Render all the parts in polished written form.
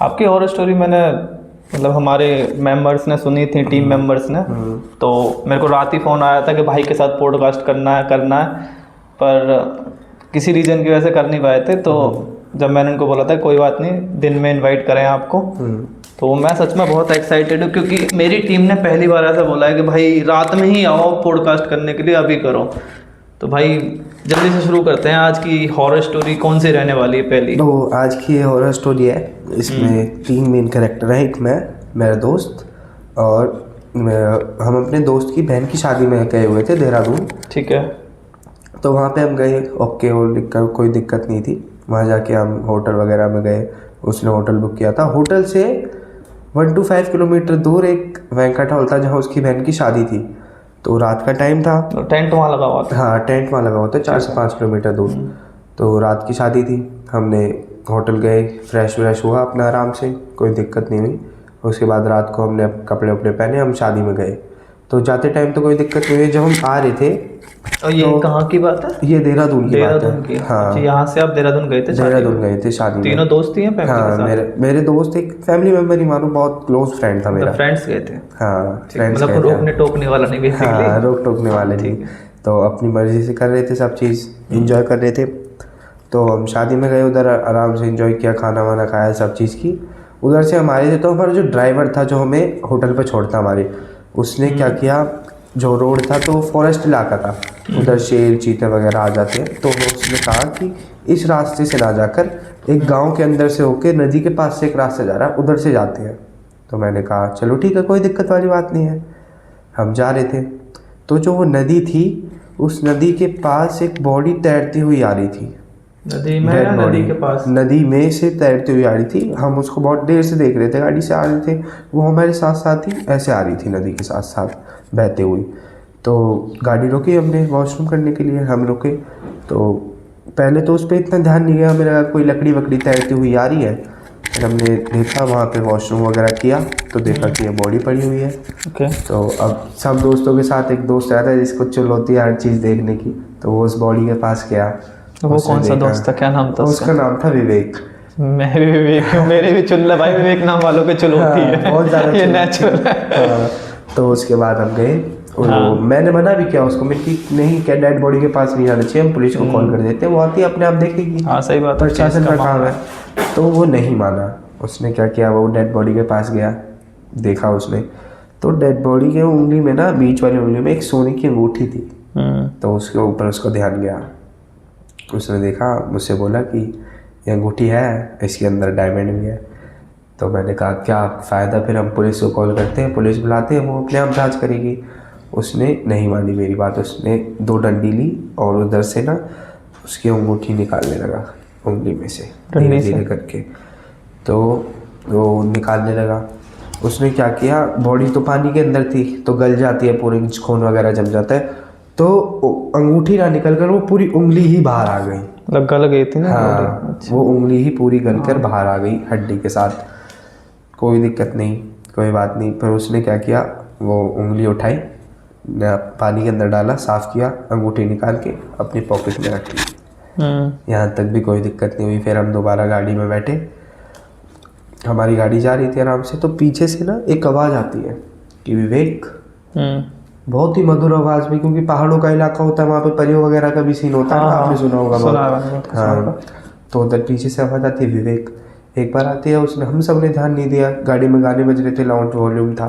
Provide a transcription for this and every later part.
आपकी horror story मैंने मतलब हमारे मेंबर्स ने सुनी थी, टीम मेंबर्स ने। तो मेरे को रात ही फ़ोन आया था कि भाई के साथ पॉडकास्ट करना है, पर किसी रीज़न की वजह से कर नहीं पाए थे। तो जब मैंने उनको बोला था कोई बात नहीं, दिन में इनवाइट करें आपको, तो मैं सच में बहुत एक्साइटेड हूँ, क्योंकि मेरी टीम ने पहली बार ऐसा बोला है कि भाई रात में ही आओ पॉडकास्ट करने के लिए, अभी करो। तो भाई जल्दी से शुरू करते हैं। आज की हॉरर स्टोरी कौन सी रहने वाली है पहली? तो आज की ये हॉरर स्टोरी है, इसमें 3 मेन कैरेक्टर हैं। एक मैं, मेरा दोस्त और हम अपने दोस्त की बहन की शादी में गए हुए थे देहरादून। ठीक है। तो वहाँ पे हम गए, ओके, और कोई दिक्कत नहीं थी। वहाँ जाके हम होटल वगैरह में गए, उसने होटल बुक किया था। होटल से 1 to 5 किलोमीटर दूर एक वेंकट हॉल था जहाँ उसकी बहन की शादी थी। तो रात का टाइम था, तो टेंट वहाँ लगा हुआ था? हाँ, टेंट वहाँ लगा हुआ था 4 से 5 किलोमीटर दूर। तो रात की शादी थी, हमने होटल गए, फ्रेश व्रेश हुआ अपना आराम से, कोई दिक्कत नहीं हुई। उसके बाद रात को हमने कपड़े वपड़े पहने, हम शादी में गए। तो जाते टाइम तो कोई दिक्कत नहीं हुई। जब हम आ रहे थे, और ये कहाँ की बात है? ये देहरादून की बात है। हाँ, हाँ, यहाँ से आप देहरादून गए थे? देहरादून गए थे शादी में। तीनों दोस्त ही हैं फैमिली के हाँ, साथ? मेरे दोस्त, एक फैमिली मेम्बर ही मानो, बहुत क्लोज फ्रेंड था मेरा। फ्रेंड्स गए थे? हाँ, फ्रेंड्स मतलब रोकने टोकने वाला नहीं बेसिकली? हाँ, रोक टोकने वाले नहीं। तो अपनी मर्जी से कर रहे थे, सब चीज़ इंजॉय कर रहे थे। तो हम शादी में गए, उधर आराम से इंजॉय किया, खाना वाना खाया, सब चीज़ की। उधर से हम आ रहे थे, तो हमारा जो ड्राइवर था जो हमें होटल पर छोड़ता हमारे, उसने क्या किया, जो रोड था तो फॉरेस्ट इलाका था, उधर शेर चीते वगैरह आ जाते हैं। तो उसने कहा कि इस रास्ते से ना जाकर एक गांव के अंदर से होके नदी के पास से एक रास्ता जा रहा है, उधर से जाते हैं। तो मैंने कहा चलो ठीक है, कोई दिक्कत वाली बात नहीं है। हम जा रहे थे, तो जो वो नदी थी, उस नदी के पास एक बॉडी तैरती हुई आ रही थी। नदी में या नदी के पास? नदी में से तैरती हुई आ रही थी। हम उसको बहुत देर से देख रहे थे, गाड़ी से आ रहे थे, वो हमारे साथ साथ ही ऐसे आ रही थी, नदी के साथ साथ बहते हुई। तो गाड़ी रोकी हमने वॉशरूम करने के लिए, हम रुके। तो पहले तो उस पर इतना ध्यान नहीं गया, हमें लगा कोई लकड़ी वकड़ी तैरती हुई आ रही है। फिर हमने देखा, वहाँ पे वॉशरूम वगैरह किया, तो देखा कि ये बॉडी पड़ी हुई है। ओके। तो अब सब दोस्तों के साथ एक दोस्त आया था जिसको चुल होती है हर चीज़ देखने की, तो वो उस बॉडी के पास गया। वो कौन सा दोस्त था, क्या नाम था उसका? नाम था विवेक। मैं भी विवेक हूँ, मेरे भी चुल भाई, विवेक नाम वालों के चुल होती है। बहुत ज़्यादा ये नेचुरल है। तो उसके बाद हम गए, और मैंने मना भी किया उसको, मैंने कि नहीं, क्या डेड बॉडी के पास नहीं आना चाहिए, हम पुलिस को कॉल कर देते हैं, वो आती है अपने आप देखेगी। हाँ सही बात है, प्रशासन का काम है। तो वो नहीं माना। उसने क्या किया, वो डेड बॉडी के पास गया, देखा उसने, तो डेड बॉडी के उंगली में ना, बीच वाली उंगली में एक सोने की अंगूठी थी। तो उसके ऊपर उसको ध्यान गया, उसने देखा, मुझसे बोला कि ये अंगूठी है, इसके अंदर डायमंड भी है। तो मैंने कहा क्या फ़ायदा, फिर हम पुलिस को कॉल करते हैं, पुलिस बुलाते हैं, वो अपने आप जांच करेगी। उसने नहीं मानी मेरी बात, उसने 2 डंडी ली और उधर से ना उसकी अंगूठी निकालने लगा उंगली में से, धीरे धीरे करके। तो वो निकालने लगा। उसने क्या किया, बॉडी तो पानी के अंदर थी, तो गल जाती है पूरी, खून वगैरह जम जाता है। तो अंगूठी ना निकल कर वो पूरी उंगली ही बाहर आ गई। मतलब गल गई थी ना? हाँ, वो उंगली ही पूरी गल कर बाहर आ गई हड्डी के साथ। कोई दिक्कत नहीं, कोई बात नहीं। फिर उसने क्या किया, वो उंगली उठाई, पानी के अंदर डाला, साफ़ किया, अंगूठी निकाल के अपनी पॉकेट में रख ली। यहाँ तक भी कोई दिक्कत नहीं हुई। फिर हम दोबारा गाड़ी में बैठे, हमारी गाड़ी जा रही थी आराम से, तो पीछे से ना एक आवाज़ आती है कि विवेक, बहुत ही मधुर आवाज़ में, क्योंकि पहाड़ों का इलाका होता है, वहाँ पे परियों वगैरह का भी सीन होता है, आपने सुना होगा बहुत। हाँ, तो उधर पीछे से आवाज़ आती है विवेक, एक बार आती है। उसने, हम सब ने ध्यान नहीं दिया, गाड़ी में गाने बज रहे थे, लाउड वॉल्यूम था।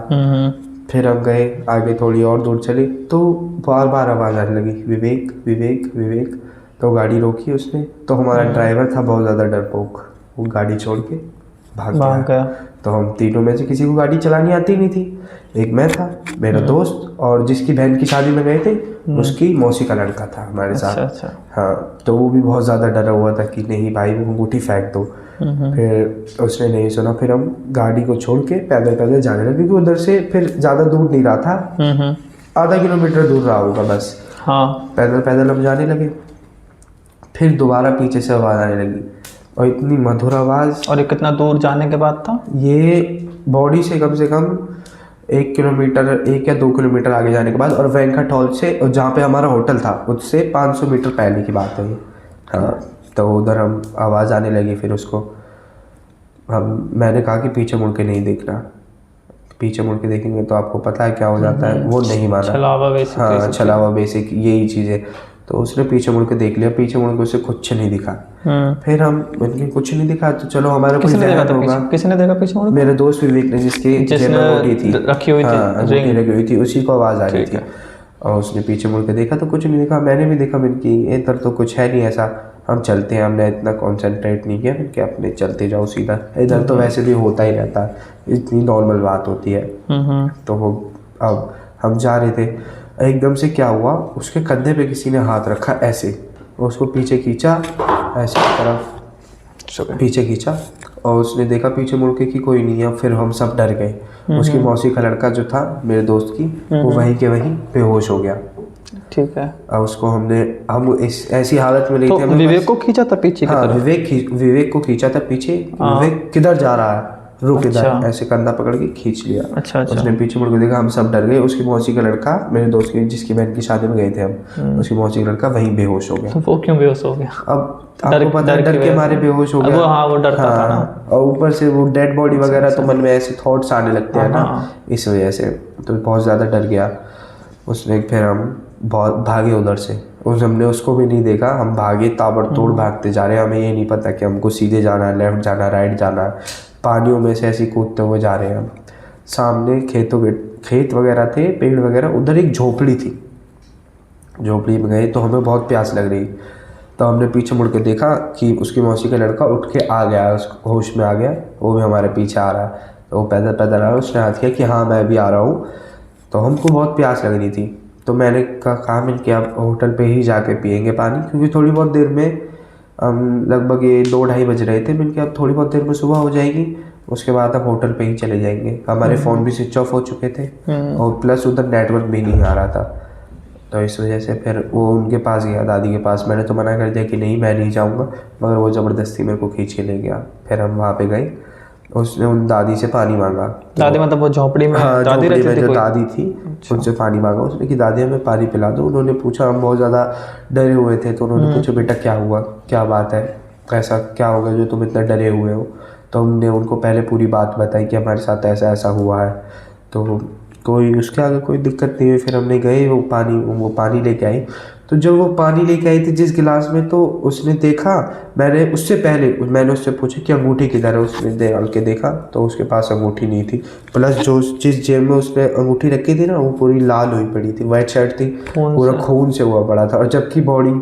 फिर हम गए आगे, थोड़ी और दूर चले, तो बार बार आवाज़ आने लगी विवेक विवेक विवेक। तो गाड़ी रोकी उसने, तो हमारा ड्राइवर था बहुत ज़्यादा डरपोक, वो गाड़ी छोड़ के भाग गया। तो हम तीनों में से किसी को गाड़ी चलानी आती नहीं थी। एक मैं था, मेरा दोस्त, और जिसकी बहन की शादी में गए थे उसकी मौसी का लड़का था हमारे साथ। अच्छा। हाँ, तो वो भी बहुत ज़्यादा डरा हुआ था कि नहीं भाई, वो अंगूठी फेंक दो। फिर उसने नहीं सुना। फिर हम गाड़ी को छोड़ के पैदल पैदल जाने लगे, क्योंकि उधर से फिर ज़्यादा दूर नहीं रहा था, आधा किलोमीटर दूर रहा होगा बस। हाँ, पैदल पैदल हम जाने लगे। फिर दोबारा पीछे से आवाज़ आने लगी, और इतनी मधुर आवाज़। और ये कितना दूर जाने के बाद था? ये बॉडी से कम 1 किलोमीटर, 1 या 2 किलोमीटर आगे जाने के बाद, और वेंकट हॉल से, और जहाँ पे हमारा होटल था, उससे 500 मीटर पहले की बात है ये। हाँ, तो उधर हम आवाज़ आने लगी। फिर उसको मैंने कहा कि पीछे मुड़ के नहीं देखना, पीछे मुड़ के देखेंगे तो आपको पता है क्या हो जाता है। वो नहीं माना। छलावा बेसिक। हाँ, छलावा बेसिक यही चीज़ है। तो उसने पीछे मुड़ के देख लिया, पीछे मुड़ के उसे कुछ नहीं दिखा। फिर हम उनके कुछ नहीं दिखा तो चलो हमारा कोई जहन होगा। किसने देखा पीछे मुड़ के? मेरे दोस्त विवेक ने, जिसकी जेब में अंगूठी थी, रखी हुई थी, अंगूठी रखी हुई थी, उसी को आवाज़ आ रही थी। और उसने पीछे मुड़ के देखा तो कुछ नहीं देखा। मैंने भी देखा, मैंने कि इधर तो कुछ है नहीं ऐसा, हम चलते हैं। हमने इतना कॉन्सेंट्रेट नहीं किया कि अपने चलते जाओ सीधा, इधर तो वैसे भी होता ही रहता है, इतनी नॉर्मल बात होती है। तो वो अब हम जा रहे थे, एकदम से क्या हुआ, उसके कंधे पे किसी ने हाथ रखा ऐसे, उसको पीछे खींचा, ऐसे तरफ पीछे खींचा, और उसने देखा पीछे मुड़ के कि कोई नहीं है। फिर हम सब डर गए। उसकी मौसी का लड़का जो था मेरे दोस्त की, वो वहीं के वहीं बेहोश हो गया। ठीक है। और उसको हम ऐसी हालत में लेते तो विवेक को खींचा था पीछे की हाँ, तरफ? विवेक को खींचा था पीछे। विवेक किधर जा रहा है, रुक इधर, ऐसे कंधा पकड़ के खींच लिया। अच्छा। उसने पीछे मुड़ के देखा, हम सब डर गए। उसकी मौसी का लड़का, मेरे दोस्त की जिसकी बहन की शादी में गए थे हम, उसकी मौसी का लड़का वहीं बेहोश हो गया। तो वो क्यों बेहोश हो गया? अब आपको पता है, डर के मारे बेहोश हो गया। वो डरता था ना। और ऊपर से वो डेड बॉडी वगैरह, तो मन में ऐसे थॉट्स आने लगते हैं ना, इस वजह से तो बहुत ज़्यादा डर गया। उसने फिर हम बहुत भागे उधर से, हमने उसको भी नहीं देखा। हम भागे, ताबड़तोड़ भागते जा रहे हैं। हमें ये नहीं पता कि हमको सीधे जाना है, लेफ्ट जाना है, राइट जाना है। पानियों में से ऐसे कूदते हुए जा रहे हैं हम। सामने खेत वगैरह थे, पेड़ वगैरह, उधर एक झोपड़ी थी। झोपड़ी में गए तो हमें बहुत प्यास लग रही, तो हमने पीछे मुड़ के देखा कि उसकी मौसी का लड़का उठ के आ गया, उसको होश में आ गया, वो भी हमारे पीछे आ रहा है। तो वो पैदल पैदल आया, उसने हाथ किया कि हाँ मैं भी आ रहा हूँ। तो हमको बहुत प्यास लग रही थी, तो मैंने कहा मिल के आप होटल पे ही जाके पियेंगे पानी, क्योंकि थोड़ी बहुत देर में लगभग ये 2-2:30 बज रहे थे। मिल के अब थोड़ी बहुत देर में सुबह हो जाएगी, उसके बाद हम होटल पे ही चले जाएंगे। हमारे फ़ोन भी स्विच ऑफ हो चुके थे, और प्लस उधर नेटवर्क भी नहीं आ रहा था। तो इस वजह से फिर वो उनके पास गया, दादी के पास। मैंने तो मना कर दिया कि नहीं मैं नहीं जाऊँगा, मगर वो ज़बरदस्ती मेरे को खींच के ले गया। फिर हम वहाँ पे गए, उसने उन दादी से पानी मांगा। दादी मतलब वो झोपड़ी में? हाँ, दादी झोपड़ी में रहती थी जो दादी थी, उनसे पानी मांगा उसने कि दादी हमें पानी पिला दो। उन्होंने पूछा, हम बहुत ज़्यादा डरे हुए थे, तो उन्होंने पूछा बेटा क्या हुआ, क्या बात है, ऐसा क्या हो गया जो तुम इतना डरे हुए हो। तो हमने उनको पहले पूरी बात बताई कि हमारे साथ ऐसा ऐसा हुआ है। तो कोई उसके आगे कोई दिक्कत नहीं हुई। फिर हमने गए, वो पानी लेके आई। तो जब वो पानी लेके आई थी जिस गिलास में, तो उसने देखा, मैंने उससे पूछा कि अंगूठी किधर है। उसने डाल के देखा तो उसके पास अंगूठी नहीं थी। प्लस जिस जेब में उसने अंगूठी रखी थी ना, वो पूरी लाल हुई पड़ी थी, वाइट शर्ट थी, पूरा खून से हुआ पड़ा था। और जबकि बॉडी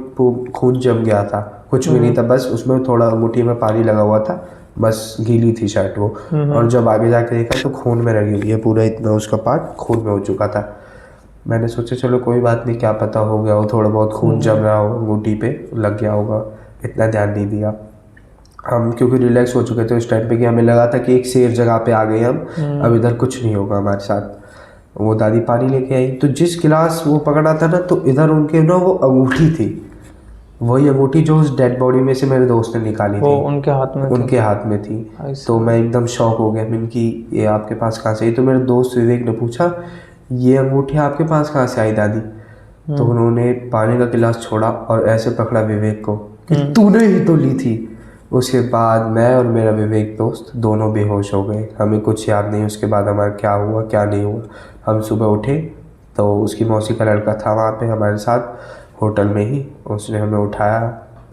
खून जम गया था, कुछ भी नहीं था, बस उसमें थोड़ा अंगूठी में पानी लगा हुआ था, बस गीली थी शर्ट वो। और जब आगे जाके देखा तो खून में लगी हुई है, पूरा इतना उसका पार्ट खून में हो चुका था। मैंने सोचा चलो कोई बात नहीं, क्या पता हो गया हो, थोड़ा बहुत खून जम रहा हो, अंगूठी पे लग गया होगा, इतना ध्यान नहीं दिया हम, क्योंकि रिलैक्स हो चुके थे उस टाइम पे कि हमें लगा था कि एक सेफ जगह पे आ गए हम, अब इधर कुछ नहीं होगा हमारे साथ। वो दादी पानी लेके आई, तो जिस गिलास वो पकड़ा था ना, तो इधर उनके ना वो अंगूठी थी, वही अंगूठी जो उस डेड बॉडी में से मेरे दोस्त ने निकाली थी, उनके हाथ में थी। तो मैं एकदम शॉक हो गया। मैंने कि ये आपके पास कहाँ से आई? तो मेरे दोस्त विवेक ने पूछा ये अंगूठी आपके पास कहाँ से आई दादी? तो उन्होंने पानी का गिलास छोड़ा और ऐसे पकड़ा विवेक को कि तूने ही तो ली थी। उसके बाद मैं और मेरा विवेक दोस्त दोनों बेहोश हो गए, हमें कुछ याद नहीं उसके बाद हमारा क्या हुआ क्या नहीं हुआ। हम सुबह उठे तो उसकी मौसी का लड़का था वहाँ पे हमारे साथ होटल में ही, उसने हमें उठाया।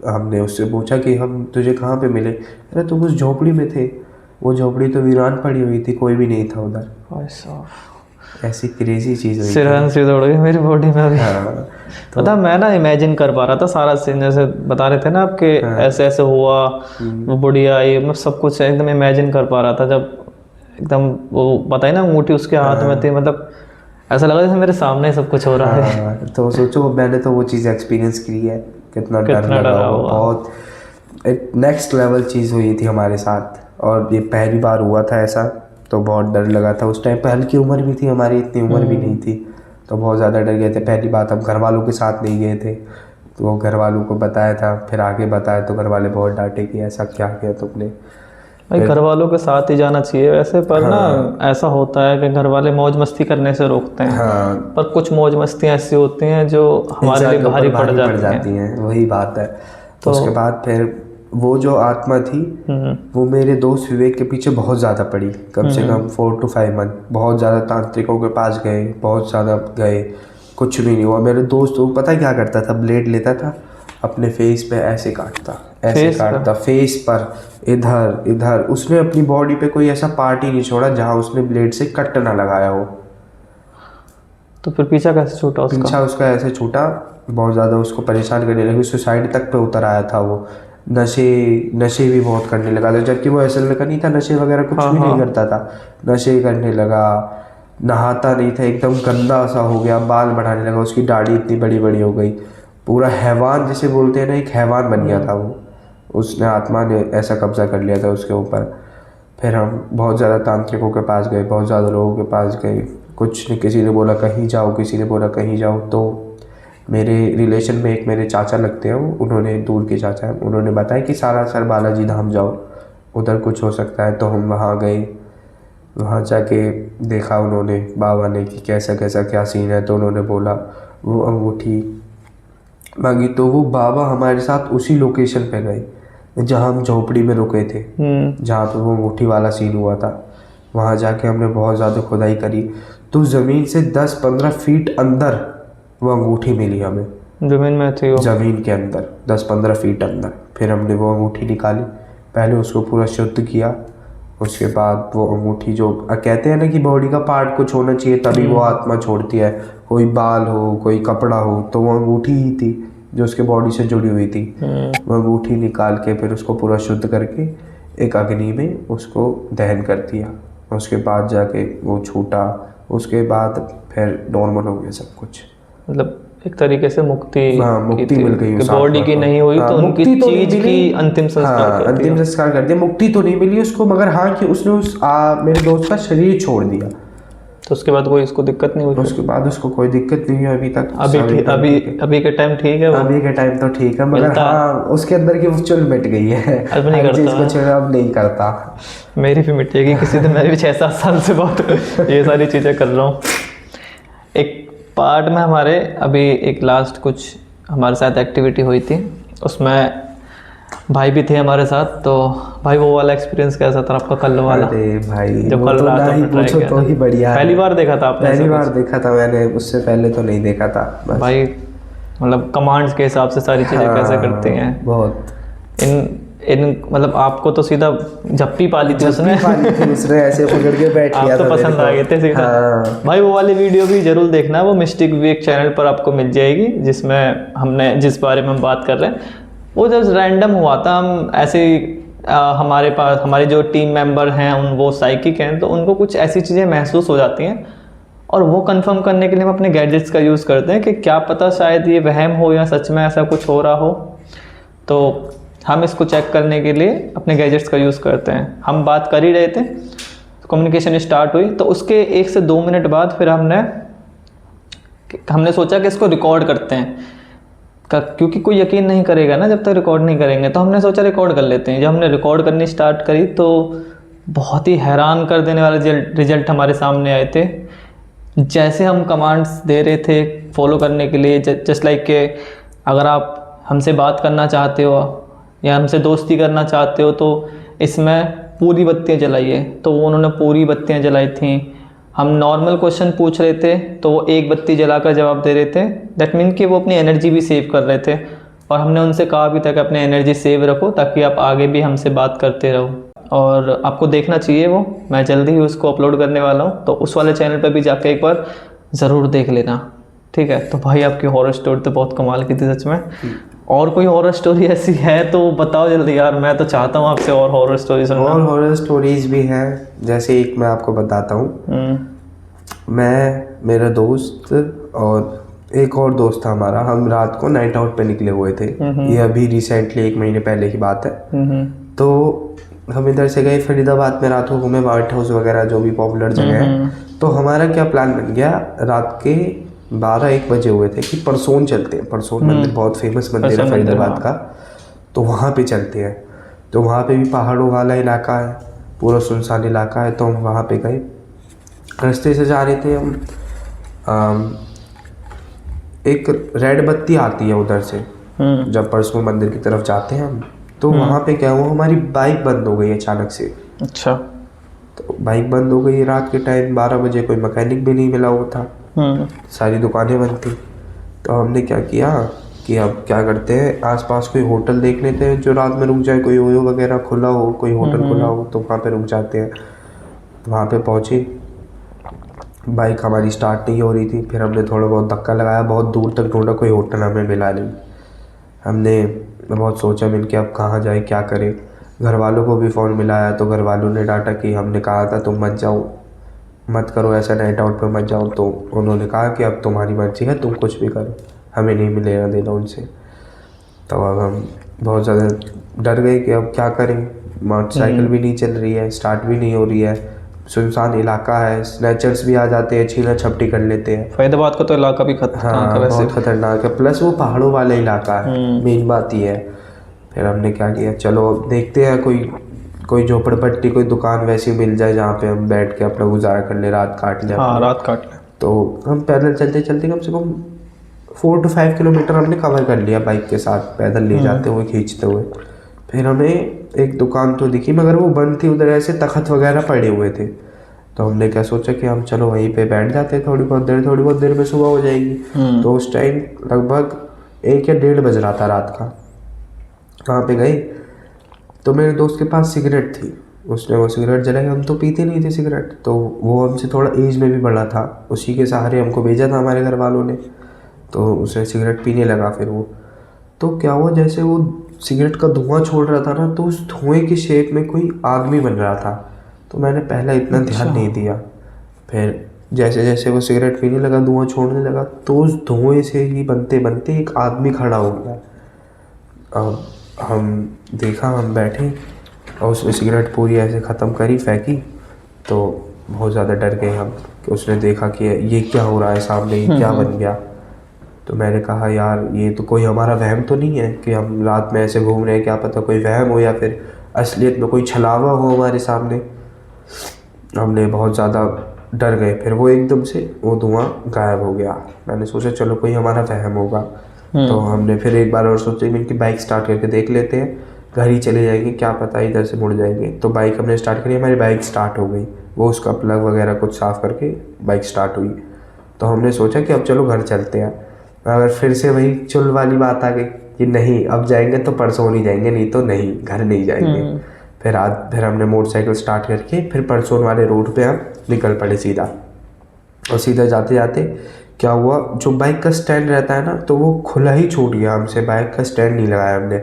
हमने उससे पूछा कि हम तुझे कहाँ पे मिले? अरे तुम उस झोपड़ी में थे। वो झोपड़ी तो वीरान पड़ी हुई थी, कोई भी नहीं था उधर। ऐसी क्रेजी चीज़ हुई, सिरहन सी दौड़ गई मेरी बॉडी में अभी। तो पता मैं ना इमेजिन कर पा रहा था सारा सीन, जैसे बता रहे थे ना आपके ऐसे ऐसे हुआ, वो बुढ़िया आई, मैं सब कुछ एकदम इमेजिन कर पा रहा था। जब एकदम वो बताई ना अंगूठी उसके हाथ में थी, मतलब ऐसा लगा जैसे मेरे सामने सब कुछ हो रहा है। तो सोचो मैंने तो वो चीज़ एक्सपीरियंस की है, कितना डर लगा हुआ, बहुत एक नेक्स्ट लेवल चीज़ हुई थी हमारे साथ। और ये पहली बार हुआ था ऐसा, तो बहुत डर लगा था। उस टाइम पे हल्की उम्र भी थी हमारी, इतनी उम्र भी नहीं थी, तो बहुत ज़्यादा डर गए थे। पहली बात हम घर वालों के साथ नहीं गए थे, तो वो घर वालों को बताया था, फिर आगे बताया तो घर वाले बहुत डांटे कि ऐसा क्या किया तुमने। भाई घर वालों के साथ ही जाना चाहिए वैसे, पर ना ऐसा होता है कि घर वाले मौज मस्ती करने से रोकते हैं। पर कुछ मौज मस्तियाँ ऐसी होती हैं जो हमारे लिए भारी पड़ जाती हैं। वही बात है। तो उसके बाद फिर वो जो आत्मा थी वो मेरे दोस्त विवेक के पीछे बहुत ज़्यादा पड़ी, कम से कम 4 to 5 मंथ। बहुत ज़्यादा तांत्रिकों के पास गए, बहुत ज़्यादा गए, कुछ भी नहीं हुआ। मेरे दोस्त वो पता है क्या करता था, ब्लेड लेता था अपने फेस पे ऐसे काटता, ऐसे काटता फेस पर, इधर इधर। उसने अपनी बॉडी पे कोई ऐसा पार्ट ही नहीं छोड़ा जहाँ उसने ब्लेड से कट ना लगाया हो। तो फिर पीछा कैसे छूटा उसका? पीछा उसका ऐसे छूटा, बहुत ज़्यादा उसको परेशान करने लगी, सुसाइड तक पे उतर आया था वो। नशे भी बहुत करने लगा था, जबकि वो ऐसा लड़का नहीं था, नशे वगैरह कुछ भी नहीं करता था। नशे करने लगा, नहाता नहीं था, एकदम गंदा सा हो गया, बाल बढ़ाने लगा, उसकी दाढ़ी इतनी बड़ी बड़ी हो गई, पूरा हैवान जिसे बोलते हैं ना, एक हैवान बन गया था वो। उसने आत्मा ने ऐसा कब्जा कर लिया था उसके ऊपर। फिर हम बहुत ज़्यादा तांत्रिकों के पास गए, बहुत ज़्यादा लोगों के पास गए, कुछ नहीं, किसी ने बोला कहीं जाओ, किसी ने बोला कहीं जाओ। तो मेरे रिलेशन में एक मेरे चाचा लगते हैं, वो उन्होंने, दूर के चाचा हैं, उन्होंने बताया कि सालासर बालाजी धाम जाओ, उधर कुछ हो सकता है। तो हम वहाँ गए, वहाँ जाके देखा उन्होंने, बाबा ने, कि कैसा कैसा क्या सीन है। तो उन्होंने बोला वो अंगूठी मांगी, तो वो बाबा हमारे साथ उसी लोकेशन पे गए जहाँ हम झोपड़ी में रुके थे, जहाँ पे वो अंगूठी वाला सीन हुआ था। वहाँ जाके हमने बहुत ज़्यादा खुदाई करी, तो ज़मीन से 10-15 फीट अंदर वो अंगूठी मिली हमें। ज़मीन में थी वो? ज़मीन के अंदर 10-15 फीट अंदर। फिर हमने वो अंगूठी निकाली, पहले उसको पूरा शुद्ध किया, उसके बाद वो अंगूठी, जो कहते हैं ना कि बॉडी का पार्ट कुछ होना चाहिए तभी वो आत्मा छोड़ती है, कोई बाल हो, कोई कपड़ा हो, तो वो अंगूठी ही थी जो उसके बॉडी से जुड़ी हुई थी। वो अंगूठी निकाल के फिर उसको पूरा शुद्ध करके एक अग्नि में उसको दहन कर दिया। उसके बाद जाके वो छूटा, उसके बाद फिर नॉर्मल हो गया सब कुछ। मतलब एक तरीके से मुक्ति, मुक्ति मिल गई। बॉडी की नहीं हुई तो उनकी चीज की अंतिम संस्कार कर दिया। मुक्ति तो नहीं मिली उसको, मगर हाँ कि उसने मेरे दोस्त का शरीर छोड़ दिया। तो उसके बाद कोई इसको दिक्कत नहीं हुई? उसके बाद उसको कोई दिक्कत नहीं हुई अभी तक। अभी के टाइम ठीक है? अभी के टाइम तो ठीक है, मगर हाँ उसके अंदर की वो चुल मिट गई है, अब नहीं करता, अब नहीं करता। मेरी भी मिटेगी किसी दिन, मैं भी 6-7 साल से बहुत ये सारी चीज़ें कर रहा हूँ। एक पार्ट में हमारे अभी एक लास्ट कुछ हमारे साथ एक्टिविटी हुई थी, उसमें भाई भी थे हमारे साथ। तो भाई वो वाला एक्सपीरियंस कैसा था आपका कल वाला? अरे भाई जब कल रात में ट्राई किया तो ही बढ़िया। पहली बार देखा था आपने? पहली बार देखा था मैंने, उससे पहले तो नहीं देखा था। भाई मतलब कमांड्स के हिसाब से सारी चीज़ें कैसे करती हैं बहुत। इन मतलब आपको तो सीधा झप्पी पाली थी उसने ऐसे पकड़ के बैठ गया आप तो पसंद आ गए थे सीधा। भाई वो वाली वीडियो भी जरूर देखना, वो मिस्टिक विवेक चैनल पर आपको मिल जाएगी, जिसमें हमने जिस बारे में हम बात कर रहे हैं वो जब रैंडम हुआ था। हम ऐसे हमारे पास हमारे जो टीम मेंबर हैं वो साइकिक हैं, तो उनको कुछ ऐसी चीज़ें महसूस हो जाती हैं, और वो कंफर्म करने के लिए हम अपने गैजेट्स का यूज़ करते हैं कि क्या पता शायद ये वहम हो या सच में ऐसा कुछ हो रहा हो। तो हम इसको चेक करने के लिए अपने गैजेट्स का यूज़ करते हैं। हम बात कर ही रहे थे, तो कम्युनिकेशन स्टार्ट हुई, तो उसके 1 से 2 मिनट बाद फिर हमने सोचा कि इसको रिकॉर्ड करते हैं, क्योंकि कोई यकीन नहीं करेगा ना जब तक रिकॉर्ड नहीं करेंगे। तो हमने सोचा रिकॉर्ड कर लेते हैं। जब हमने रिकॉर्ड करनी स्टार्ट करी तो बहुत ही हैरान कर देने वाले रिजल्ट हमारे सामने आए थे। जैसे हम कमांड्स दे रहे थे फॉलो करने के लिए, जस्ट लाइक के अगर आप हमसे बात करना चाहते हो या हमसे दोस्ती करना चाहते हो तो इसमें पूरी बत्तियाँ जलाइए, तो उन्होंने पूरी बत्तियाँ जलाई थी। हम नॉर्मल क्वेश्चन पूछ रहे थे तो वो 1 बत्ती जलाकर जवाब दे रहे थे। दैट मीन कि वो अपनी एनर्जी भी सेव कर रहे थे, और हमने उनसे कहा भी था कि अपनी एनर्जी सेव रखो ताकि आप आगे भी हमसे बात करते रहो। और आपको देखना चाहिए वो, मैं जल्दी ही उसको अपलोड करने वाला हूँ, तो उस वाले चैनल पर भी जाके एक बार ज़रूर देख लेना, ठीक है? तो भाई आपकी हॉरर स्टोरी तो बहुत कमाल की थी सच में। और कोई हॉरर स्टोरी ऐसी है तो बताओ जल्दी यार, मैं तो चाहता हूँ आपसे और हॉरर स्टोरी सुनना। और हॉरर स्टोरीज भी हैं, जैसे एक मैं आपको बताता हूँ। मैं, मेरा दोस्त और एक और दोस्त था हमारा, हम रात को नाइट आउट पे निकले हुए थे। ये अभी रिसेंटली 1 महीने पहले की बात है। तो हम इधर से गए फरीदाबाद में, रात को घूमे, व्हाइट हाउस वगैरह जो भी पॉपुलर जगह है। तो हमारा क्या प्लान बन गया, रात के 12-1 बजे हुए थे कि परसोन चलते हैं। परसोन मंदिर बहुत फेमस मंदिर है फरीदाबाद का, तो वहाँ पे चलते हैं। तो वहाँ पे भी पहाड़ों वाला इलाका है, पूरा सुनसान इलाका है। तो हम वहाँ पे गए, रास्ते से जा रहे थे हम, एक रेड बत्ती आती है उधर से, जब परसों मंदिर की तरफ जाते हैं हम, तो वहाँ पे क्या हुआ, हमारी बाइक बंद हो गई अचानक से। अच्छा। तो बाइक बंद हो गई रात के टाइम 12 बजे, कोई मैकेनिक भी नहीं मिला हुआ था, सारी दुकानें बंद थी। तो हमने क्या किया कि अब क्या करते हैं, आसपास कोई होटल देख लेते हैं जो रात में रुक जाए, कोई ओयो वगैरह खुला हो, कोई होटल खुला हो तो वहाँ पे रुक जाते हैं। वहाँ पे पहुँचे, बाइक हमारी स्टार्ट नहीं हो रही थी। फिर हमने थोड़ा बहुत धक्का लगाया, बहुत दूर तक ढूंढा, कोई होटल हमें मिला नहीं। हमने बहुत सोचा मिल के अब कहाँ जाए, क्या करें। घर वालों को भी फ़ोन मिलाया तो घर वालों ने डांटा कि हमने कहा था तुम मत जाओ, मत करो ऐसा, नाइट आउट पे मत जाओ। तो उन्होंने कहा कि अब तुम्हारी मर्ज़ी है, तुम कुछ भी करो, हमें नहीं मिलेगा देना उनसे। तो अब हम बहुत ज़्यादा डर गए कि अब क्या करें, मोटरसाइकिल भी नहीं चल रही है, स्टार्ट भी नहीं हो रही है, सुनसान इलाका है, स्नैचर्स भी आ जाते हैं, छीना झपटी कर लेते हैं। फरीदाबाद का तो इलाका भी खतरनाक है वैसे। बहुत खतरनाक है, प्लस वो पहाड़ों वाला इलाका है, मेन बात ये है। फिर हमने क्या किया, चलो देखते हैं कोई झोपड़पट्टी, कोई दुकान वैसी मिल जाए जहाँ पे हम बैठ के अपना गुजारा कर ले, रात काट ले। हाँ, रात काट ले। तो हम पैदल चलते चलते कम से कम 4 to 5 किलोमीटर हमने कवर कर लिया बाइक के साथ, पैदल ले जाते हुए, खींचते हुए। फिर हमें एक दुकान तो दिखी, मगर वो बंद थी, उधर ऐसे तख्त वगैरह पड़े हुए थे। तो हमने क्या सोचा कि हम चलो वहीं पे बैठ जाते हैं थोड़ी बहुत देर में सुबह हो जाएगी। तो उस टाइम लगभग 1 या 1:30 बज रहा था रात का। वहाँ पे गए तो मेरे दोस्त के पास सिगरेट थी, उसने वो सिगरेट जलाई। हम तो पीते नहीं थे सिगरेट, तो वो हमसे थोड़ा एज में भी बड़ा था, उसी के सहारे हमको भेजा था हमारे घर वालों ने। तो उसने सिगरेट पीने लगा। फिर वो तो क्या हुआ, जैसे वो सिगरेट का धुआं छोड़ रहा था ना, तो उस धुएं की शेप में कोई आदमी बन रहा था। तो मैंने पहले इतना ध्यान नहीं दिया। फिर जैसे जैसे वो सिगरेट पीने लगा, धुआं छोड़ने लगा, तो उस धुएं से ही बनते बनते एक आदमी खड़ा हो गया। अब हम देखा, हम बैठे और उसने सिगरेट पूरी ऐसे ख़त्म करी, फेंकी। तो बहुत ज़्यादा डर गए हम कि उसने देखा कि ये क्या हो रहा है सामने, ये क्या बन गया। तो मैंने कहा यार ये तो कोई हमारा वहम तो नहीं है कि हम रात में ऐसे घूम रहे हैं, क्या पता कोई वहम हो या फिर असलियत में कोई छलावा हो हमारे सामने। हमने बहुत ज़्यादा डर गए। फिर वो एकदम से वो धुआं गायब हो गया। मैंने सोचा चलो कोई हमारा वहम होगा। तो हमने फिर एक बार और सोचा कि बाइक स्टार्ट करके देख लेते हैं, घर ही चले जाएंगे, क्या पता इधर से मुड़ जाएंगे। तो बाइक हमने स्टार्ट करी, हमारी बाइक स्टार्ट हो गई। वो उसका प्लग वगैरह कुछ साफ़ करके बाइक स्टार्ट हुई। तो हमने सोचा कि अब चलो घर चलते हैं। अगर फिर से वही चुल वाली बात आ गई कि नहीं अब जाएंगे तो परसों नहीं जाएंगे, नहीं तो नहीं, घर नहीं जाएंगे। फिर हमने मोटरसाइकिल स्टार्ट करके फिर परसों वाले रोड पे हम निकल पड़े सीधा। और सीधा जाते जाते क्या हुआ, जो बाइक का स्टैंड रहता है ना, तो वो खुला ही छूट गया हमसे, बाइक का स्टैंड नहीं लगाया हमने।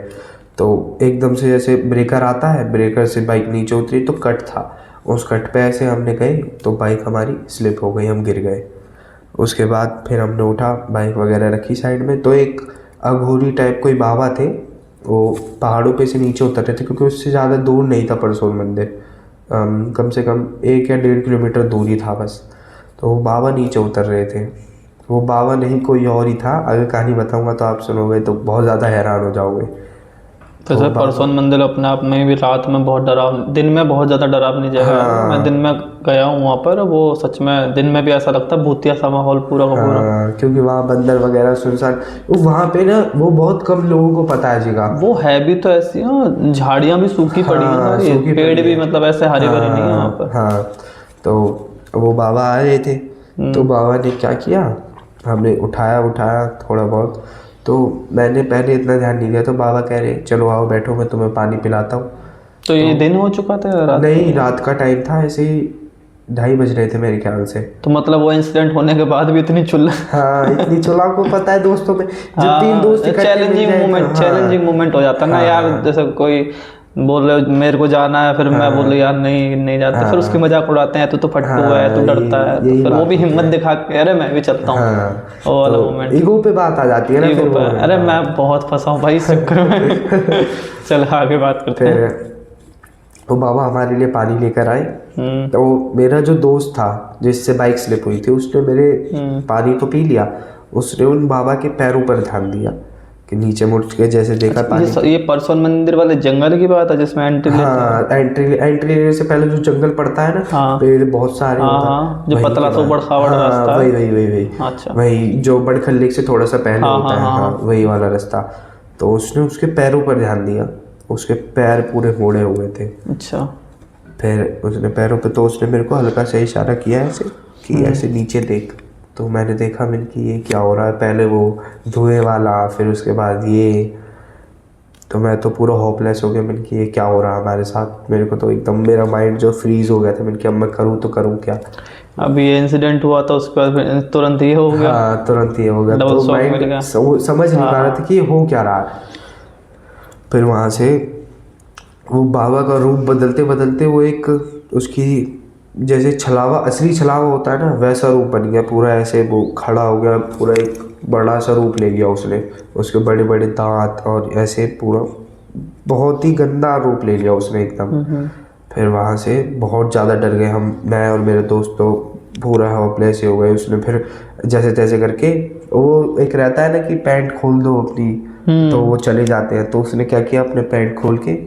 तो एकदम से जैसे ब्रेकर आता है, ब्रेकर से बाइक नीचे उतरी तो कट था, उस कट पे ऐसे हमने गए तो बाइक हमारी स्लिप हो गई, हम गिर गए। उसके बाद फिर हमने उठा, बाइक वगैरह रखी साइड में। तो एक अघोरी टाइप कोई बाबा थे, वो पहाड़ों पे से नीचे उतर रहे थे, क्योंकि उससे ज़्यादा दूर नहीं था परसोन मंदिर, कम से कम 1 या 1.5 किलोमीटर दूर ही था बस। तो वो बाबा नीचे उतर रहे थे। वो बाबा नहीं कोई और ही था, अगर कहानी बताऊंगा तो आप सुनोगे तो बहुत ज़्यादा हैरान हो जाओगे। तो सर परसोन मंदिर अपने आप में भी रात में बहुत डरावनी, दिन में बहुत ज़्यादा डरावनी जगह है। मैं दिन में गया हूँ वहाँ पर, वो सच में दिन में भी ऐसा लगता है भूतिया सा माहौल पूरा का पूरा। क्योंकि वहाँ बंदर वगैरह सुनसान, वहाँ पे ना वो बहुत कम लोगों को पता है जगह। वो है भी तो ऐसी, झाड़ियाँ भी सूखी पड़ी हैं सारी, पेड़ भी मतलब ऐसे हरे भरे नहीं है वहाँ पर। हाँ, तो वो बाबा आ रहे थे। तो बाबा ने क्या किया, हमने उठाया थोड़ा बहुत। तो मैंने पहले इतना ध्यान नहीं दिया, तो बाबा कह रहे चलो आओ बैठो, मैं तुम्हें पानी पिलाता हूँ। तो ये दिन हो चुका था रात? नहीं, रात का टाइम था, ऐसे ही 2:30 बज रहे थे मेरे ख्याल से। तो मतलब वो इंसिडेंट होने के बाद भी इतनी चुल हाँ, इतनी चुल, आपको पता है दोस्तों में जब 3 दोस्त चैलेंजिंग मोमेंट हो जाता है ना यार। जैसे कोई बोल रहे मेरे को जाना है, फिर मैं बोल रहा यार नहीं जाते, फिर उसकी मजाक उड़ाते हैं, तू तो फट्टू है, तू डरता है, तो फिर वो भी हिम्मत दिखा के अरे मैं भी चलता हूँ। वो वाला मोमेंट, ईगो पे बात आ जाती है ना फिर। अरे मैं बहुत फंसा हूँ भाई इस चक्कर में। चल आगे बात करते हैं। वो बाबा हमारे लिए पानी लेकर आए। तो मेरा जो दोस्त था जिससे बाइक स्लिप हुई थी, उसने मेरे पानी तो पी लिया, उसने उन बाबा के पैरों पर ध्यान दिया कि नीचे मुड़ के जैसे देखा पानी। ये परसोन मंदिर वाले जंगल की बात है जिसमें एंट्री एंट्री लेने से पहले जो जंगल पड़ता है ना, पेड़ बहुत सारे होता है, जो पतला सा बड़ खावड़ रास्ता है, वही अच्छा, वही जो बड़खल्ले से थोड़ा सा पहले होता है, वही वाला रास्ता। तो उसने उसके पैरों पर ध्यान दिया। उसके पैर पूरे मोड़े हुए थे। अच्छा। फिर उसने पैरों पे, तो उसने मेरे को हल्का सा इशारा किया ऐसे कि ऐसे नीचे देख। तो मैंने देखा, मैंने कि ये क्या हो रहा है। पहले वो धुएं वाला, फिर उसके बाद ये, तो मैं तो पूरा होपलेस हो गया। मैंने कि ये क्या हो रहा है हमारे साथ। मेरे को तो एकदम मेरा माइंड जो फ्रीज हो गया था। मैंने कि अब मैं करूँ तो करूँ क्या। अब ये इंसिडेंट हुआ था उसके बाद फिर तुरंत ये हो गया। हाँ, तुरंत ये हो गया। डबल तो शॉक मिल माइंड गया। समझ नहीं पा रहा था कि ये हो क्या रहा है। फिर वहाँ से वो बाबा का रूप बदलते बदलते वो एक उसकी जैसे छलावा, असली छलावा होता है ना, वैसा रूप बन गया पूरा। ऐसे वो खड़ा हो गया, पूरा एक बड़ा सा रूप ले लिया उसने। उसके बड़े बड़े दांत और ऐसे पूरा बहुत ही गंदा रूप ले लिया उसने एकदम। फिर वहाँ से बहुत ज़्यादा डर गए हम, मैं और मेरे दोस्त। तो पूरा होपलेस हो गए। उसने फिर जैसे तैसे करके, वो एक रहता है ना कि पैंट खोल दो अपनी, तो वो चले जाते हैं। तो उसने क्या किया, अपने पैंट खोल के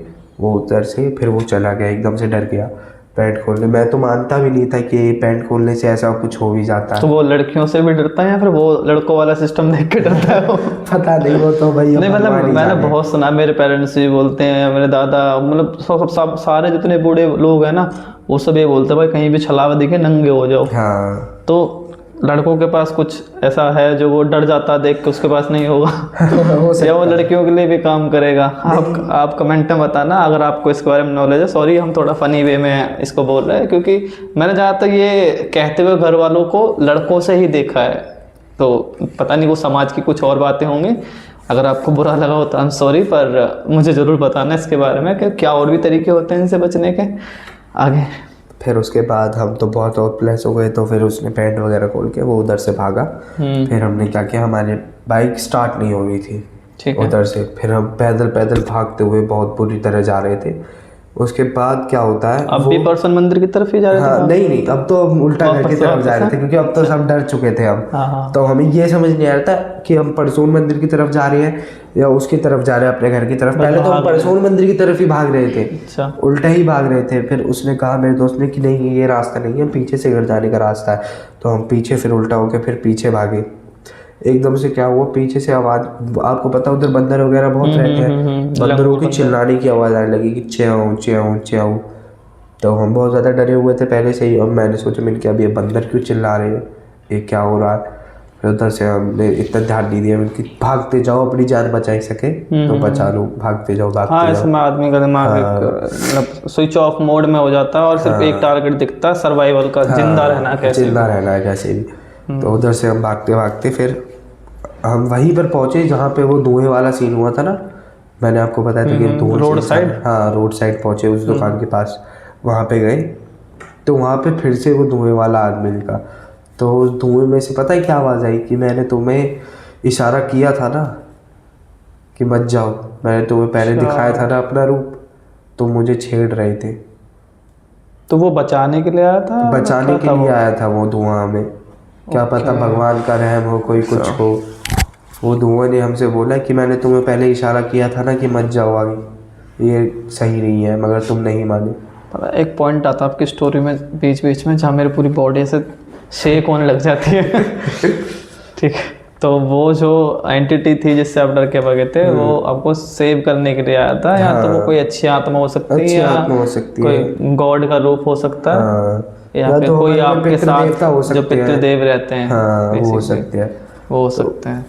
वो उधर से फिर वो चला गया, एकदम से डर गया पैंट खोलने। मैं तो मानता भी नहीं था कि पैंट खोलने से ऐसा कुछ हो भी जाता है। तो वो लड़कियों से भी डरता है या फिर वो लड़कों वाला सिस्टम देख के डरता है वो? पता नहीं, वो तो भाई नहीं मतलब भगवान ही मैंने जाने। बहुत सुना, मेरे पेरेंट्स भी बोलते हैं, मेरे दादा, मतलब सब सारे जितने बूढ़े लोग हैं ना, वो सब ये बोलते हैं भाई कहीं भी छलावा दिखे नंगे हो जाओ। हाँ। तो लड़कों के पास कुछ ऐसा है जो वो डर जाता है देख के, उसके पास नहीं होगा हो या वो सकता है। लड़कियों के लिए भी काम करेगा। आप कमेंट में बताना अगर आपको इसके बारे में नॉलेज है। सॉरी हम थोड़ा फनी वे में इसको बोल रहे हैं, क्योंकि मैंने जहाँ तक ये कहते हुए घर वालों को लड़कों से ही देखा है, तो पता नहीं वो समाज की कुछ और बातें होंगी। अगर आपको बुरा लगा हो तो आई एम सॉरी, पर मुझे ज़रूर बताना इसके बारे में कि क्या और भी तरीके होते हैं इनसे बचने के आगे। फिर उसके बाद हम तो बहुत होपलेस हो गए। तो फिर उसने पैंट वगैरह खोल के वो उधर से भागा। फिर हमने क्या किया, हमारी बाइक स्टार्ट नहीं हो रही थी ठीक है। उधर से। फिर हम पैदल पैदल भागते हुए बहुत बुरी तरह जा रहे थे। उसके बाद क्या होता है, अब भी परसन मंदिर की तरफ ही जा रहे थे? हाँ, नहीं, अब तो हम उल्टा घर की तरफ जा रहे थे, क्योंकि अब तो सब डर चुके थे हम। हाँ। तो हमें ये समझ नहीं आ रहा था कि हम परसोन मंदिर की तरफ जा रहे हैं या उसकी तरफ जा रहे हैं, अपने घर की तरफ। पहले तो हम परसोन मंदिर की तरफ ही भाग रहे थे, अच्छा। उल्टा ही भाग रहे थे। फिर उसने कहा, मेरे दोस्त ने, कि नहीं ये रास्ता नहीं है, पीछे से घर जाने का रास्ता है। तो हम पीछे फिर उल्टा होकर फिर पीछे भागे। एकदम से क्या हुआ, पीछे से आवाज़, आपको पता उधर बंदर वगैरह बहुत रहते हैं, बंदरों की चिल्लाने की आवाज़ आने लगी कि च्याऊ च्याऊ च्याऊ। तो हम बहुत ज़्यादा डरे हुए थे पहले से ही। और मैंने सोचा, मैंने कि अब ये बंदर क्यों चिल्ला रहे हैं, ये क्या हो रहा है। फिर उधर से हमने इतना ध्यान नहीं दिया। मैंने कि भागते जाओ, अपनी जान बचा ही सके तो बचा लो, भागते जाओ भागते हाँ, जाओ। इसमें आदमी का दिमाग मतलब स्विच ऑफ मोड में हो जाता है और सिर्फ एक टारगेट दिखता है, सर्वाइवल का, जिंदा रहना कैसे। जिंदा रहना है कैसे भी। तो उधर से हम भागते भागते फिर हम वहीं पर पहुंचे जहाँ पे वो धुएं वाला सीन हुआ था ना, मैंने आपको बताया था कि धुएं रोड साइड। हाँ, रोड साइड पहुंचे उस दुकान के पास। वहाँ पे गए तो वहाँ पे फिर से वो धुएं वाला आदमी दिखा। तो उस धुएं में से पता है क्या आवाज़ आई, कि मैंने तुम्हें इशारा किया था ना कि मत जाओ, मैंने तुम्हें पहले दिखाया था ना अपना रूप, तुम मुझे छेड़ रहे थे। तो वो बचाने के लिए आया था? बचाने के लिए आया था वो धुआं में। क्या पता भगवान का रहम हो, कोई कुछ हो। वो धुआं ने हमसे बोला कि मैंने तुम्हें पहले इशारा किया था ना कि मत जाओ आगे, ये सही नहीं है, मगर तुम नहीं माने। पता एक पॉइंट आता आपकी स्टोरी में बीच बीच में जहाँ मेरी पूरी बॉडी से शेक होने लग जाती है ठीक है। तो वो जो एंटिटी थी जिससे आप डर के भागे थे, वो आपको सेव करने के लिए आया था? या तो वो कोई अच्छी आत्मा हो सकती है, अच्छी या आत्मा हो सकती है, कोई गॉड का रूप हो सकता है, या फिर तो कोई आपके पितृदेवता हो साथ जो सकते हैं। पितृदेव रहते हैं, हाँ, वो हो basically, सकते हैं, वो हो सकते हैं।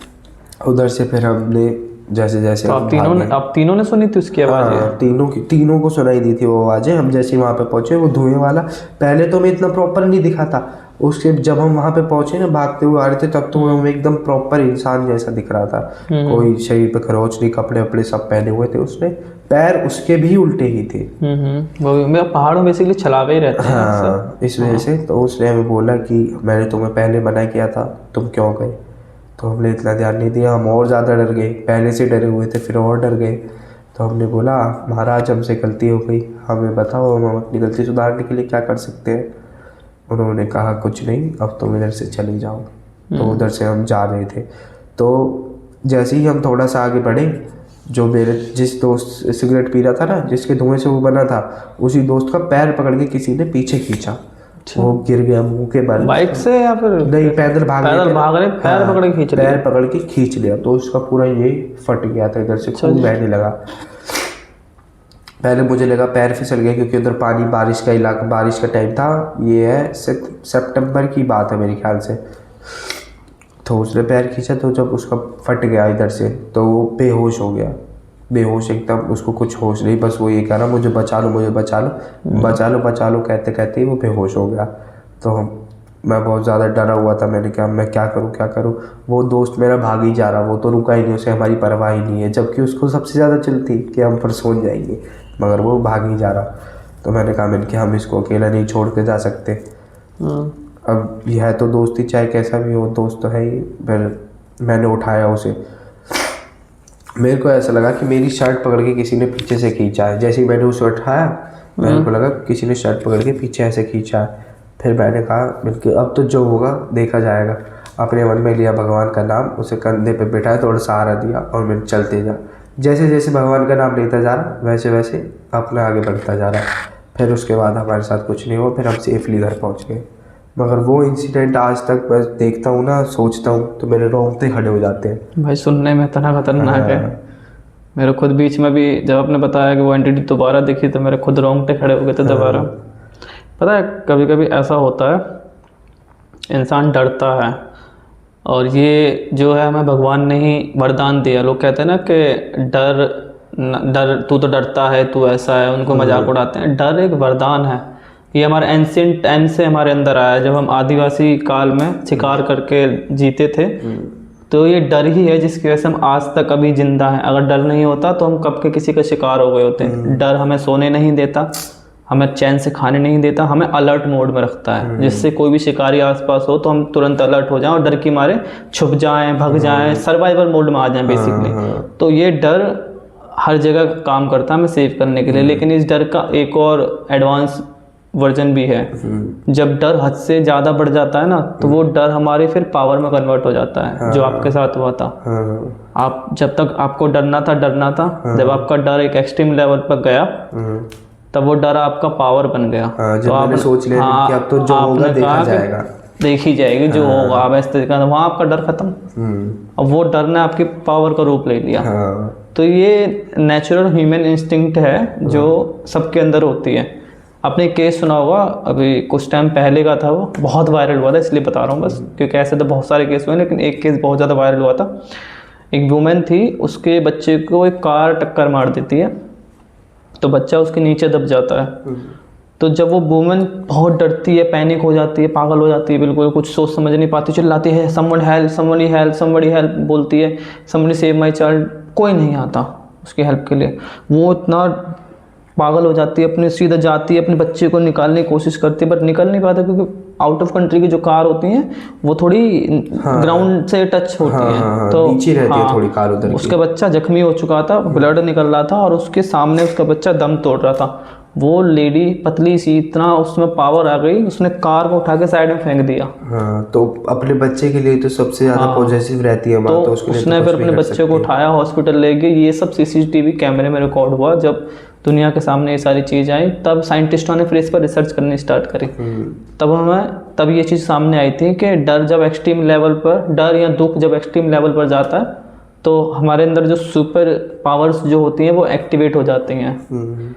उधर से फिर हमने जैसे जैसे तो आप तीनों ने सुनी थी उसकी आवाज़? हाँ, तीनों को सुनाई दी थी वो आवाज़ें। हम जैसे वहाँ पे पहुँचे, वो धुएं वाला पहले तो हमें इतना प्रॉपर नहीं दिखा था। उसके जब हम वहाँ पे पहुँचे ना, भागते हुए आ रहे थे, तब तो हमें एकदम प्रॉपर इंसान जैसा दिख रहा था। कोई शरीर पे खरोच नहीं, कपड़े वपड़े सब पहने हुए थे उसने, पैर उसके भी उल्टे ही थे। वो मेरा पहाड़ों बेसिकली छलावे ही रहते हैं। हाँ, इस वजह से। तो उसने हमें बोला कि मैंने तुम्हें पहले मना किया था, तुम क्यों गए। तो हमने इतना ध्यान नहीं दिया, हम और ज़्यादा डर गए, पहले से डरे हुए थे फिर और डर गए। तो हमने बोला, महाराज हमसे गलती हो गई, हमें बताओ हम अपनी गलती सुधारने के लिए क्या कर सकते हैं। उन्होंने कहा, कुछ नहीं, अब तुम इधर से चले जाओ। तो उधर से हम जा रहे थे। तो जैसे ही हम थोड़ा सा आगे बढ़े, जो मेरे जिस दोस्त सिगरेट पी रहा था ना, जिसके धुएं से वो बना था, उसी दोस्त का पैर पकड़ के किसी ने पीछे खींचा। वो गिर गया मुंह के बल। बाइक से या फिर नहीं, पैदल भाग रहे, पैर पकड़ के खींच लिया। पैर पकड़ के खींच लिया, तो उसका पूरा ये फट गया था, इधर से खून बहने लगा। पहले मुझे लगा पैर फिसल गया, क्योंकि उधर पानी, बारिश का इलाका, बारिश का टाइम था। ये है सितंबर की बात है मेरे ख्याल से। तो उसने पैर खींचा, तो जब उसका फट गया इधर से, तो वो बेहोश हो गया, बेहोश एकदम, उसको कुछ होश नहीं, बस वो ये कह रहा मुझे बचा लो, मुझे बचा लो, बचा लो, बचा लो कहते कहते ही वो बेहोश हो गया। तो मैं बहुत ज़्यादा डरा हुआ था, मैंने कहा मैं क्या करूँ क्या करूँ। वो दोस्त मेरा भाग ही जा रहा, वो तो रुका ही नहीं, उसे हमारी परवाह ही नहीं है, जबकि उसको सबसे ज़्यादा चिल थी कि हम पर सो जाएंगे, मगर वो भाग ही जा रहा। तो मैंने कहा मैंने कि हम इसको अकेला नहीं छोड़ के जा सकते। अब यह है तो दोस्ती, चाहे कैसा भी हो, दोस्त तो है ही। फिर मैंने उठाया उसे, मेरे को ऐसा लगा कि मेरी शर्ट पकड़ के किसी ने पीछे से खींचा है। जैसे ही मैंने उसे उठाया, मेरे को लगा किसी ने शर्ट पकड़ के पीछे ऐसे खींचा है। फिर मैंने कहा बिल्कुल अब तो जो होगा देखा जाएगा। अपने मन में लिया भगवान का नाम, उसे कंधे पे बिठाया, थोड़ा सहारा दिया और मैं चलते जा। जैसे जैसे भगवान का नाम लेता जा रहा, वैसे वैसे अपना आगे बढ़ता जा रहा। फिर उसके बाद हमारे साथ कुछ नहीं हुआ, फिर हम सेफली घर पहुँच गए। मगर वो इंसिडेंट आज तक बस देखता हूँ ना, सोचता हूँ तो मेरे रोंगटे खड़े हो जाते हैं भाई। सुनने में इतना खतरनाक है, मेरे खुद बीच में भी जब आपने बताया कि वो एंटिटी दोबारा दिखी तो मेरे खुद रोंगटे खड़े हो गए थे दोबारा। पता है कभी कभी ऐसा होता है, इंसान डरता है, और ये जो है हमें भगवान ने ही वरदान दिया। लोग कहते हैं ना कि डर तू तो डरता है, तू ऐसा है, उनको मजाक उड़ाते हैं। डर एक वरदान है, ये हमारे एंशिएंट टाइम से हमारे अंदर आया है। जब हम आदिवासी काल में शिकार करके जीते थे, तो ये डर ही है जिसकी वजह से हम आज तक अभी जिंदा हैं। अगर डर नहीं होता तो हम कब के किसी का शिकार हो गए होते हैं। डर हमें सोने नहीं देता, हमें चैन से खाने नहीं देता, हमें अलर्ट मोड में रखता है, जिससे कोई भी शिकारी आसपास हो तो हम तुरंत अलर्ट हो जाएं और डर की मारे छुप जाएं, भग जाएं, सर्वाइवल मोड में आ जाएं बेसिकली। तो ये डर हर जगह काम करता है हमें सेव करने के लिए। लेकिन इस डर का एक और एडवांस वर्जन भी है। जब डर हद से ज़्यादा बढ़ जाता है ना, तो वो डर हमारे फिर पावर में कन्वर्ट हो जाता है। जो आपके साथ हुआ था, आप जब तक आपको डरना था, जब आपका डर एक एक्सट्रीम लेवल पर गया, तब वो डर आपका पावर बन गया। तो आपने सोच लिया कि अब तो जो होगा देखा जाएगा, देखी जाएगी जो होगा। आप ऐसे तरीका, वहाँ आपका डर खत्म। अब वो डर ने आपकी पावर का रूप ले लिया। तो ये नेचुरल ह्यूमन इंस्टिंक्ट है जो सबके अंदर होती है। आपने एक केस सुना होगा, अभी कुछ टाइम पहले का था, वो बहुत वायरल हुआ था, इसलिए बता रहा हूँ बस, क्योंकि ऐसे तो बहुत सारे केस हुए, लेकिन एक केस बहुत ज़्यादा वायरल हुआ था। एक वुमेन थी, उसके बच्चे को एक कार टक्कर मार देती है, तो बच्चा उसके नीचे दब जाता है। तो जब वो वुमेन बहुत डरती है, पैनिक हो जाती है, पागल हो जाती है, बिल्कुल कुछ सोच समझ नहीं पाती, चिल्लाती है someone help, somebody help, somebody help बोलती है, समबडी सेव माय चाइल्ड। कोई नहीं आता उसकी हेल्प के लिए। वो इतना पागल हो जाती है, अपने सीधा जाती है, अपने बच्चे को निकालने की कोशिश करती है, बट निकल नहीं पाता, क्योंकि आउट ऑफ कंट्री की जो कार होती हैं वो थोड़ी ग्राउंड से टच होती हैं, तो नीचे रहती है थोड़ी कार उधर। उसका बच्चा जख्मी हो चुका था, ब्लड निकल रहा था, और उसके सामने उसका बच्चा दम तोड़ रहा था। वो लेडी पतली सी, इतना उसमें पावर आ गई, उसने कार को उठा के साइड में फेंक दिया। तो अपने बच्चे के लिए तो सबसे ज्यादा पॉजिटिव रहती है माँ, तो उसने फिर अपने बच्चे को उठाया, हॉस्पिटल ले गए। ये सब सीसीटीवी कैमरे में रिकॉर्ड हुआ। जब दुनिया के सामने ये सारी चीज़ आई, तब साइंटिस्टों ने फिर इस पर रिसर्च करनी स्टार्ट करी। तब ये चीज़ सामने आई थी कि डर जब एक्सट्रीम लेवल पर, डर या दुख जब एक्सट्रीम लेवल पर जाता है, तो हमारे अंदर जो सुपर पावर्स जो होती हैं वो एक्टिवेट हो जाती हैं।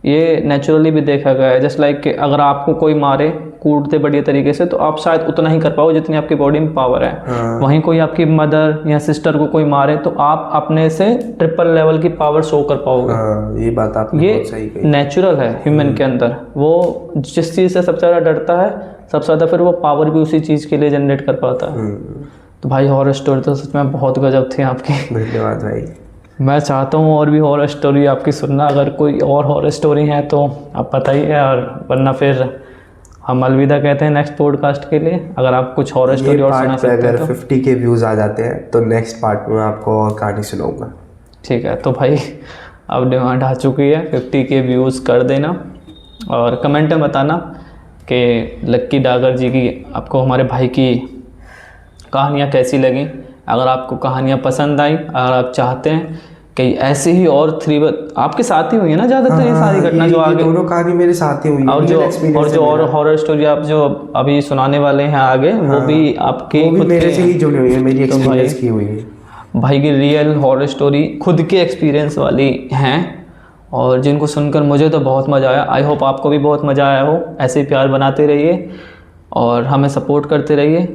ये नेचुरली भी देखा गया है। जस्ट लाइक कि अगर आपको कोई मारे कूदते बढ़िया तरीके से, तो आप शायद उतना ही कर पाओ जितनी आपकी बॉडी में पावर है। वहीं कोई आपकी मदर या सिस्टर को कोई मारे, तो आप अपने से ट्रिपल लेवल की पावर शो कर पाओगे। ये बात आपने बहुत सही कही। नेचुरल है ह्यूमन के अंदर। वो जिस चीज़ से सबसे ज़्यादा डरता है, सबसे ज़्यादा फिर वो पावर भी उसी चीज़ के लिए जनरेट कर पाता है। तो भाई हॉरर स्टोरी तो सच में बहुत गजब थी आपकी। धन्यवाद भाई। मैं चाहता हूँ और भी हॉरर स्टोरी आपकी सुनना। अगर कोई और हॉरर स्टोरी है तो आप बताइए, और वरना फिर हम अलविदा कहते हैं नेक्स्ट पॉडकास्ट के लिए। अगर आप कुछ हॉरर स्टोरी और सुना सकते हैं अगर तो 50 के व्यूज़ आ जाते हैं तो नेक्स्ट पार्ट में आपको और कहानी सुनाऊंगा। ठीक है, तो भाई अब डिमांड आ चुकी है, 50 के व्यूज़ कर देना, और कमेंट में बताना कि लक्की डागर जी की, आपको हमारे भाई की कहानियाँ कैसी लगी। अगर आपको कहानियाँ पसंद आई, अगर आप चाहते हैं कि ऐसे ही और 3 आपके साथ ही हुई है ना ज़्यादातर, ये सारी घटना जो आगे दोनों कहानी मेरे साथ ही हुई है, और जो हॉरर स्टोरी आप जो अभी सुनाने वाले हैं आगे, वो भी आपके खुद मेरे से ही जुड़ी हुई है, मेरी एक्सपीरियंस की हुई है। भाई की रियल हॉरर स्टोरी खुद के एक्सपीरियंस वाली हैं, और जिनको सुनकर मुझे तो बहुत मज़ा आया। आई होप आपको भी बहुत मज़ा आया हो। ऐसे ही प्यार बनाते रहिए और हमें सपोर्ट करते रहिए।